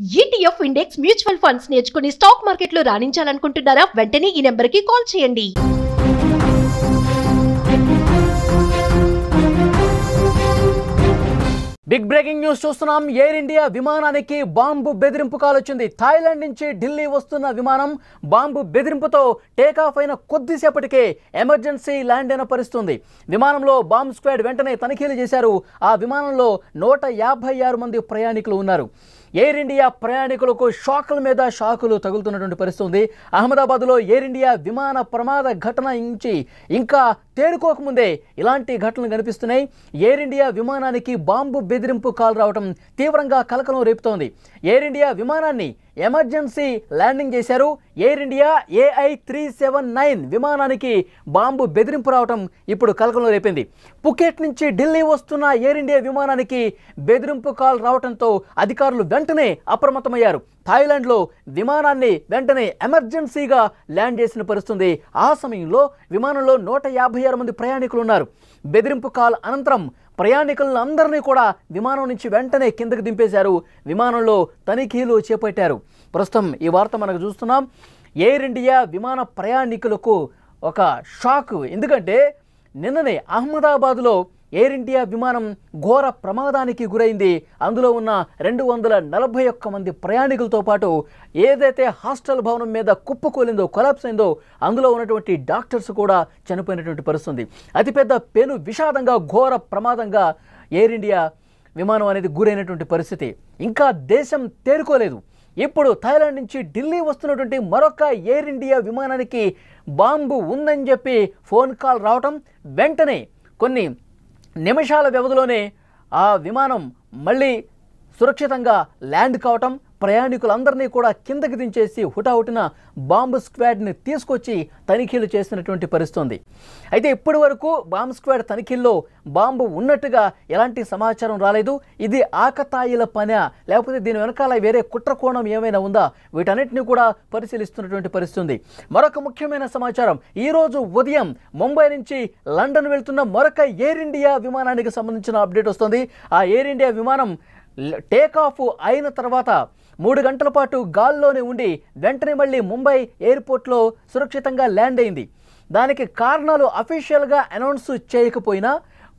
ETF index mutual funds నేర్చుకుని stock మార్కెట్లో రాణించాలనుకుంటున్నారా? వెంటనే ఈ నెంబర్కి కాల్ చేయండి. బిగ్ బ్రేకింగ్ న్యూస్ చూస్తున్నాం. ఎయిర్ ఇండియా విమానానికి బాంబు బెదిరింపు కాల్ వచ్చింది. థాయిలాండ్ నుంచి ఢిల్లీ వస్తున్న విమానం బాంబు బెదిరింపుతో టేకాఫ్ అయిన కొద్దిసేపటికే ఎమర్జెన్సీ ల్యాండ్ అయిన పరిస్థితుంది. విమానంలో బాంబ్ స్క్వాడ్ వెంటనే తనిఖీలు చేశారు. ఆ విమానంలో 156 మంది ప్రయాణికులు ఉన్నారు. ఎయిర్ ఇండియా ప్రయాణికులకు షాకుల మీద షాకులు తగులుతున్నటువంటి పరిస్థితి. అహ్మదాబాద్లో ఎయిర్ ఇండియా విమాన ప్రమాద ఘటన నుంచి ఇంకా తేరుకోకముందే ఇలాంటి ఘటనలు కనిపిస్తున్నాయి. ఎయిర్ ఇండియా విమానానికి బాంబు బెదిరింపు కాల్ రావడం తీవ్రంగా కలకలం రేపుతోంది. ఎయిర్ ఇండియా విమానాన్ని ఎమర్జెన్సీ ల్యాండింగ్ చేశారు. ఎయిర్ ఇండియా AI379 విమానానికి బాంబు బెదిరింపు రావడం ఇప్పుడు కలకలం రేపింది. పుకెట్ నుంచి ఢిల్లీ వస్తున్న ఎయిర్ ఇండియా విమానానికి బెదిరింపు కాల్ రావడంతో అధికారులు వెంటనే అప్రమత్తమయ్యారు. థాయిలాండ్లో విమానాన్ని వెంటనే ఎమర్జెన్సీగా ల్యాండ్ చేసిన పరిస్థితుంది. ఆ సమయంలో విమానంలో 156 మంది ప్రయాణికులు ఉన్నారు. బెదిరింపు కాల్ అనంతరం ప్రయాణికులను అందరినీ కూడా విమానం నుంచి వెంటనే కిందకు దింపేశారు. విమానంలో తనిఖీలు చేపట్టారు. ప్రస్తుతం ఈ వార్త మనకు చూస్తున్నాం. ఎయిర్ ఇండియా విమాన ప్రయాణికులకు ఒక షాక్. ఎందుకంటే నిన్ననే అహ్మదాబాద్లో ఎయిర్ ఇండియా విమానం ఘోర ప్రమాదానికి గురైంది. అందులో ఉన్న 241 మంది ప్రయాణికులతో పాటు ఏదైతే హాస్టల్ భవనం మీద కుప్పకూలిందో, కొలాప్స్ అయిందో, అందులో ఉన్నటువంటి డాక్టర్స్ కూడా చనిపోయినటువంటి పరిస్థితి. అతిపెద్ద పెను విషాదంగా, ఘోర ప్రమాదంగా ఎయిర్ ఇండియా విమానం అనేది గురైనటువంటి పరిస్థితి. ఇంకా దేశం తేరుకోలేదు. ఇప్పుడు థాయిలాండ్ నుంచి ఢిల్లీ వస్తున్నటువంటి మరొక ఎయిర్ ఇండియా విమానానికి బాంబు ఉందని చెప్పి ఫోన్ కాల్ రావటం, వెంటనే కొన్ని నిమిషాల వ్యవధిలోనే ఆ విమానం మళ్ళీ సురక్షితంగా ల్యాండ్ కావటం, ప్రయాణికులందరినీ కూడా కిందకి దించేసి హుటాహుటిన బాంబు స్క్వాడ్ని తీసుకొచ్చి తనిఖీలు చేసినటువంటి పరిస్థితి. అయితే ఇప్పటి వరకు బాంబు స్క్వాడ్ తనిఖీల్లో బాంబు ఉన్నట్టుగా ఎలాంటి సమాచారం రాలేదు. ఇది ఆకతాయిల పనా, లేకపోతే దీని వెనకాల వేరే కుట్రకోణం ఏమైనా ఉందా, వీటన్నిటిని కూడా పరిశీలిస్తున్నటువంటి పరిస్థితి. మరొక ముఖ్యమైన సమాచారం, ఈరోజు ఉదయం ముంబై నుంచి లండన్ వెళ్తున్న మరొక ఎయిర్ ఇండియా విమానానికి సంబంధించిన అప్డేట్ వస్తుంది. ఆ ఎయిర్ ఇండియా విమానం టేకాఫ్ అయిన తర్వాత 3 గంటల పాటు గాల్లోనే ఉండి వెంటనే మళ్ళీ ముంబై ఎయిర్పోర్ట్లో సురక్షితంగా ల్యాండ్ అయింది. దానికి కారణాలు అఫీషియల్గా అనౌన్స్ చేయకపోయినా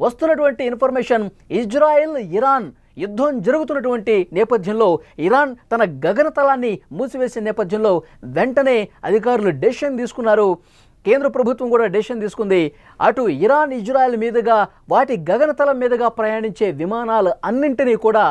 వస్తున్నటువంటి ఇన్ఫర్మేషన్, ఇజ్రాయెల్ ఇరాన్ యుద్ధం జరుగుతున్నటువంటి నేపథ్యంలో, ఇరాన్ తన గగనతలాన్ని మూసివేసిన నేపథ్యంలో వెంటనే అధికారులు డెసిషన్ తీసుకున్నారు. కేంద్ర ప్రభుత్వం కూడా డెసిషన్ తీసుకుంది. అటు ఇరాన్, ఇజ్రాయెల్ మీదుగా, వాటి గగనతలం మీదుగా ప్రయాణించే విమానాలు అన్నింటినీ కూడా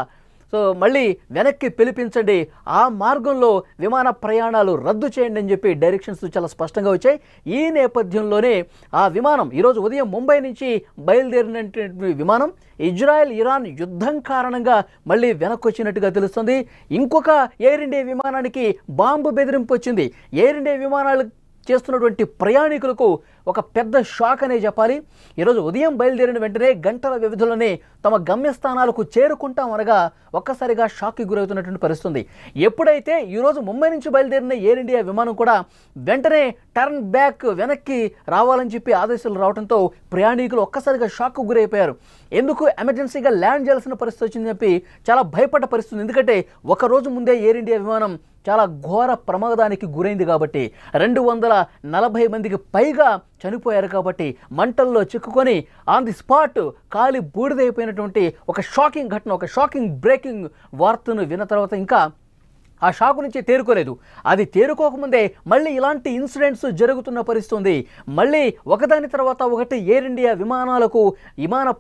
మళ్ళీ వెనక్కి పిలిపించండి, ఆ మార్గంలో విమాన ప్రయాణాలు రద్దు చేయండి అని చెప్పి డైరెక్షన్స్ చాలా స్పష్టంగా వచ్చాయి. ఈ నేపథ్యంలోనే ఆ విమానం ఈరోజు ఉదయం ముంబై నుంచి బయలుదేరినటువంటి విమానం ఇజ్రాయెల్ ఇరాన్ యుద్ధం కారణంగా మళ్ళీ వెనక్కి వచ్చినట్టుగా తెలుస్తుంది. ఇంకొక ఎయిర్ ఇండియా విమానానికి బాంబు బెదిరింపు వచ్చింది. ఎయిర్ ఇండియా విమానాలు చేస్తున్నటువంటి ప్రయాణికులకు ఒక పెద్ద షాక్ అనే చెప్పాలి. ఈరోజు ఉదయం బయలుదేరిన వెంటనే గంటల వ్యవధిలోనే తమ గమ్యస్థానాలకు చేరుకుంటామనగా ఒక్కసారిగా షాక్కి గురవుతున్నటువంటి పరిస్థితి. ఎప్పుడైతే ఈరోజు ముంబై నుంచి బయలుదేరిన ఎయిర్ ఇండియా విమానం కూడా వెంటనే టర్న్ బ్యాక్, వెనక్కి రావాలని చెప్పి ఆదేశాలు రావడంతో ప్రయాణికులు ఒక్కసారిగా షాక్కు గురైపోయారు. ఎందుకు ఎమర్జెన్సీగా ల్యాండ్ చేయాల్సిన పరిస్థితి వచ్చిందని చెప్పి చాలా భయపడ్డ పరిస్థితి. ఎందుకంటే ఒకరోజు ముందే ఎయిర్ ఇండియా విమానం చాలా ఘోర ప్రమాదానికి గురైంది కాబట్టి, 240 మందికి పైగా చనిపోయారు కాబట్టి, మంటల్లో చిక్కుకొని ఆన్ ది స్పాట్ కాలి బూడిదైపోయినటువంటి ఒక షాకింగ్ ఘటన, ఒక షాకింగ్ బ్రేకింగ్ వార్తను విన్న తర్వాత ఇంకా ఆ షాకు నుంచి తేరుకోలేదు. అది తేరుకోకముందే మళ్ళీ ఇలాంటి ఇన్సిడెంట్స్ జరుగుతున్న పరిస్థితి. మళ్ళీ ఒకదాని తర్వాత ఒకటి ఎయిర్ ఇండియా విమాన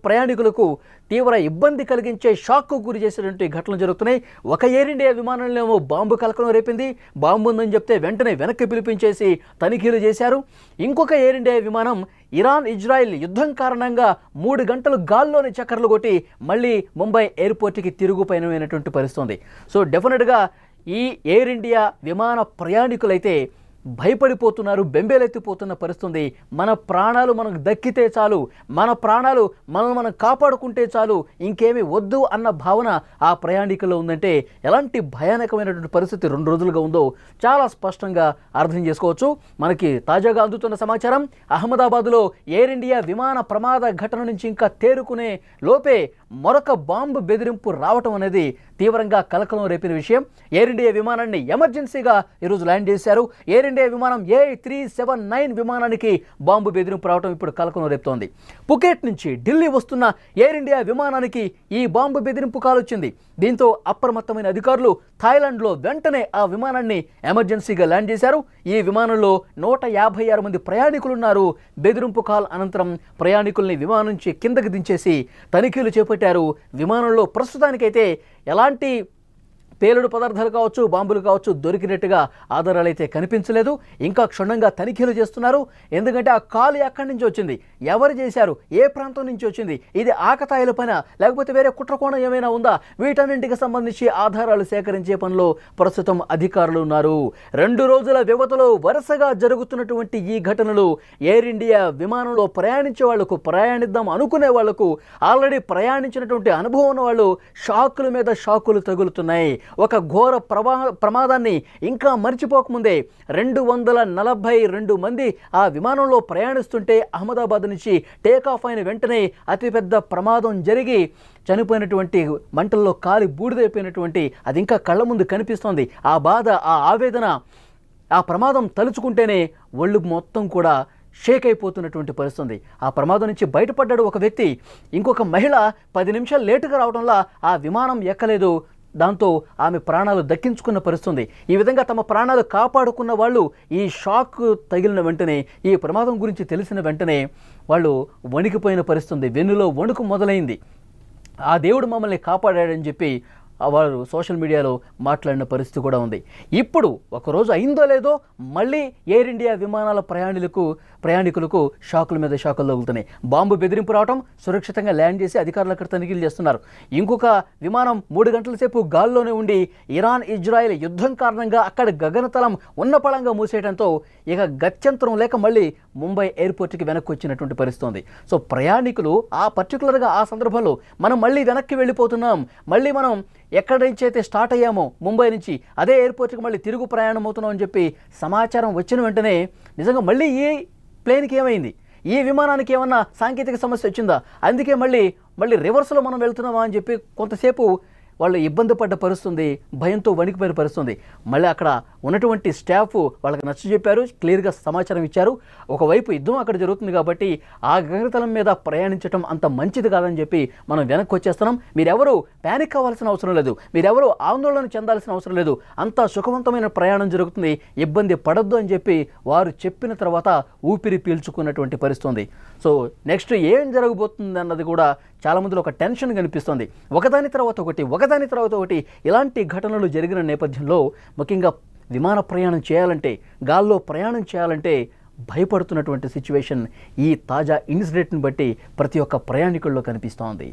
ప్రయాణికులకు తీవ్ర ఇబ్బంది కలిగించే షాక్కు గురి చేసేటువంటి ఘటనలు జరుగుతున్నాయి. ఒక ఎయిర్ ఇండియా విమానంలో బాంబు కలకలం రేపింది. బాంబు ఉందని చెప్తే వెంటనే వెనక్కి పిలిపించేసి తనిఖీలు చేశారు. ఇంకొక ఎయిర్ ఇండియా విమానం ఇరాన్ ఇజ్రాయెల్ యుద్ధం కారణంగా 3 గంటలు గాల్లోని చక్కర్లు కొట్టి మళ్ళీ ముంబై ఎయిర్పోర్ట్కి తిరుగు పయనమైనటువంటి పరిస్థితి. సో డెఫినెట్గా ఈ ఎయిర్ ఇండియా విమాన ప్రయాణికులైతే భయపడిపోతున్నారు, బెంబేలెత్తిపోతున్న పరిస్థితుంది. మన ప్రాణాలు మనకు దక్కితే చాలు, మన ప్రాణాలు మనం కాపాడుకుంటే చాలు, ఇంకేమీ వద్దు అన్న భావన ఆ ప్రయాణికుల్లో ఉందంటే ఎలాంటి భయానకమైనటువంటి పరిస్థితి 2 రోజులుగా ఉందో చాలా స్పష్టంగా అర్థం చేసుకోవచ్చు. మనకి తాజాగా అందుతున్న సమాచారం, అహ్మదాబాద్లో ఎయిర్ ఇండియా విమాన ప్రమాద ఘటన నుంచి ఇంకా తేరుకునే లోపే మరొక బాంబు బెదిరింపు రావటం అనేది తీవ్రంగా కలకలం రేపిన విషయం. ఎయిర్ ఇండియా విమానాన్ని ఎమర్జెన్సీగా ఈరోజు ల్యాండ్ చేశారు. ఎయిర్ ఇండియా విమానం A379 విమానానికి బాంబు బెదిరింపు రావడం ఇప్పుడు కలకలం రేపుతోంది. పుకెట్ నుంచి ఢిల్లీ వస్తున్న ఎయిర్ ఇండియా విమానానికి ఈ బాంబు బెదిరింపు కాల్ వచ్చింది. దీంతో అప్రమత్తమైన అధికారులు థాయిలాండ్లో వెంటనే ఆ విమానాన్ని ఎమర్జెన్సీగా ల్యాండ్ చేశారు. ఈ విమానంలో 156 మంది ప్రయాణికులున్నారు. బెదిరింపు కాల్ అనంతరం ప్రయాణికుల్ని విమానం నుంచి కిందకి దించేసి తనిఖీలు చేపట్టారు. విమానంలో ప్రస్తుతానికైతే ఎలాంటి పేలుడు పదార్థాలు కావచ్చు, బాంబులు కావచ్చు దొరికినట్టుగా ఆధారాలు అయితే కనిపించలేదు. ఇంకా క్షుణ్ణంగా తనిఖీలు చేస్తున్నారు. ఎందుకంటే ఆ కాల్ ఎక్కడి నుంచి వచ్చింది, ఎవరు చేశారు, ఏ ప్రాంతం నుంచి వచ్చింది, ఇది ఆకతాయిల పైన లేకపోతే వేరే కుట్రకోణం ఏమైనా ఉందా, వీటన్నింటికి సంబంధించి ఆధారాలు సేకరించే పనిలో ప్రస్తుతం అధికారులు ఉన్నారు. 2 రోజుల వ్యవధిలో వరుసగా జరుగుతున్నటువంటి ఈ ఘటనలు ఎయిర్ ఇండియా విమానంలో ప్రయాణించే వాళ్లకు, ప్రయాణిద్దాం అనుకునే వాళ్లకు, ఆల్రెడీ ప్రయాణించినటువంటి అనుభవం ఉన్న వాళ్ళు షాకుల మీద షాకులు తగులుతున్నాయి. ఒక ఘోర ప్రమాదాన్ని ఇంకా మర్చిపోకముందే 242 మంది ఆ విమానంలో ప్రయాణిస్తుంటే అహ్మదాబాద్ నుంచి టేకాఫ్ అయిన వెంటనే అతిపెద్ద ప్రమాదం జరిగి చనిపోయినటువంటి, మంటల్లో కాలి బూడిదైపోయినటువంటి అది ఇంకా కళ్ళ ముందు కనిపిస్తోంది. ఆ బాధ, ఆ ఆవేదన, ఆ ప్రమాదం తలుచుకుంటేనే ఒళ్ళు మొత్తం కూడా షేక్ అయిపోతున్నటువంటి పరిస్థితుంది. ఆ ప్రమాదం నుంచి బయటపడ్డాడు ఒక వ్యక్తి. ఇంకొక మహిళ 10 నిమిషాలు లేటుగా రావడంలో ఆ విమానం ఎక్కలేదు. దాంతో ఆమె ప్రాణాలు దక్కించుకున్న పరిస్థితుంది. ఈ విధంగా తమ ప్రాణాలు కాపాడుకున్న వాళ్ళు ఈ షాక్ తగిలిన వెంటనే, ఈ ప్రమాదం గురించి తెలిసిన వెంటనే వాళ్ళు వణికిపోయిన పరిస్థితుంది. వెన్నులో వణుకు మొదలైంది. ఆ దేవుడు మమ్మల్ని కాపాడాడని చెప్పి వారు సోషల్ మీడియాలో మాట్లాడిన పరిస్థితి కూడా ఉంది. ఇప్పుడు ఒకరోజు అయిందో లేదో మళ్ళీ ఎయిర్ ఇండియా విమానాల ప్రయాణికులకు షాకుల మీద షాకులు తగులుతున్నాయి. బాంబు బెదిరింపు రావడం, సురక్షితంగా ల్యాండ్ చేసి అధికారులు అక్కడ తనిఖీలు చేస్తున్నారు. ఇంకొక విమానం 3 గంటల సేపు గాల్లోనే ఉండి ఇరాన్ ఇజ్రాయెల్ యుద్ధం కారణంగా అక్కడ గగనతలం ఉన్నపళంగా మూసేయడంతో ఇక గత్యంతరం లేక మళ్ళీ ముంబై ఎయిర్పోర్ట్కి వెనక్కి వచ్చినటువంటి పరిస్థితి ఉంది. సో ప్రయాణికులు పర్టికులర్గా ఆ సందర్భంలో మనం మళ్ళీ వెనక్కి వెళ్ళిపోతున్నాం, మళ్ళీ మనం ఎక్కడి నుంచి అయితే స్టార్ట్ అయ్యామో ముంబై నుంచి అదే ఎయిర్పోర్ట్కి మళ్ళీ తిరుగు ప్రయాణం అవుతున్నాం అని చెప్పి సమాచారం వచ్చిన వెంటనే నిజంగా మళ్ళీ ఈ ప్లేన్కి ఏమైంది, ఈ విమానానికి ఏమన్నా సాంకేతిక సమస్య వచ్చిందా, అందుకే మళ్ళీ రివర్స్లో మనం వెళ్తున్నామా అని చెప్పి కొంతసేపు వాళ్ళు ఇబ్బంది పడ్డ పరిస్థితుంది, భయంతో వణికిపోయిన పరిస్థితుంది. మళ్ళీ అక్కడ ఉన్నటువంటి స్టాఫ్ వాళ్ళకి నచ్చజెప్పారు, క్లియర్గా సమాచారం ఇచ్చారు. ఒకవైపు యుద్ధం అక్కడ జరుగుతుంది కాబట్టి ఆ గగనతలం మీద ప్రయాణించడం అంత మంచిది కాదని చెప్పి మనం వెనక్కి వచ్చేస్తున్నాం, మీరెవరూ ప్యానిక్ అవ్వాల్సిన అవసరం లేదు, మీరెవరూ ఆందోళన చెందాల్సిన అవసరం లేదు, అంతా సుఖవంతమైన ప్రయాణం జరుగుతుంది, ఇబ్బంది పడద్దు అని చెప్పి వారు చెప్పిన తర్వాత ఊపిరి పీల్చుకున్నటువంటి పరిస్థితుంది. సో నెక్స్ట్ ఏం జరగబోతుంది అన్నది కూడా చాలా మందిలో ఒక టెన్షన్ కనిపిస్తుంది. ఒకదాని తర్వాత ఒకటి ఇలాంటి ఘటనలు జరిగిన నేపథ్యంలో ముఖ్యంగా విమాన ప్రయాణం చేయాలంటే, గాల్లో ప్రయాణం చేయాలంటే భయపడుతున్నటువంటి సిచ్యువేషన్ ఈ తాజా ఇన్సిడెంట్ని బట్టి ప్రతి ఒక్క ప్రయాణికుల్లో కనిపిస్తోంది.